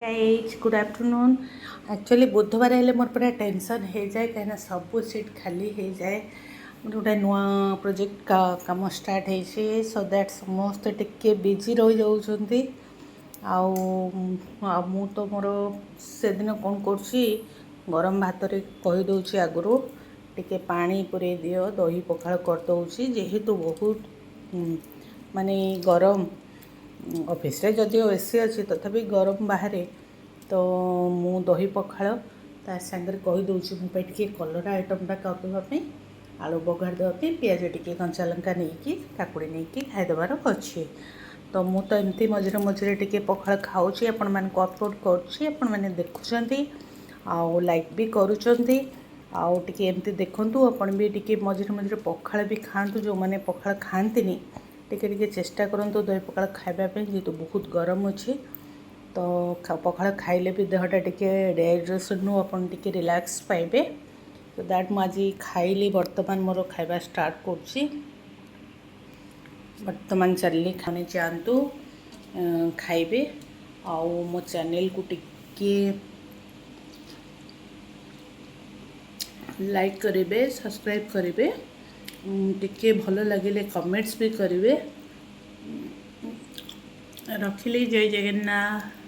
Guys good afternoon. Actually बुधवार हेल्ले मोर पूरा tension हो जाए कहीं सब सीट खाली हो जाए। गोटे नुआ प्रोजेक्ट काम स्टार्ट होती सो दैट समस्ते टिके बिजी रही जाऊँगी। मु तो मोर से दिन कौन कर गरम भात कहीदे आगु टिके पानी पूरे दियो दही पखाड़ करदे जेहेतु बहुत माने गरम ऑफिस रे जदिओ एसी अच्छी तथापि गरम बाहर तो मु दही पखाड़ ता सांगे कहीदे मोपाई टे कलरा आइटमटा करदेवाई आलू बघार देवाई पिज टे कंचा लंका नहीं काकुड़ी नहीं खाईदेवार अच्छे। तो मु तो एमती मझे मझे टे पखाड़ खाऊँगी आपण मानक अपलोड कर देखुं आउ लाइक भी करुँच आउ टे एमती देखूँ आपण भी टे मझे मझे पखाड़ भी खातु जो मैंने पखाड़ खाती टे चेष्टा करूँ दही पखाड़ खावाई जेहेतु बहुत गरम अच्छे। तो पखाड़ खाइले भी देहटा टे डिहाइड्रेशन आपन टे रिलैक्स पाइबे। तो दैट मुझे खाइली बर्तमान मोर खाଇବା स्टार्ट कर बर्तमान चलनी खाने चाहतु खाइबे आउ मो चैनल को टिके लाइक करेंगे सब्सक्राइब करेंगे टिके भल लगे कमेंट्स भी करेंगे। रखिली जय जगन्नाथ।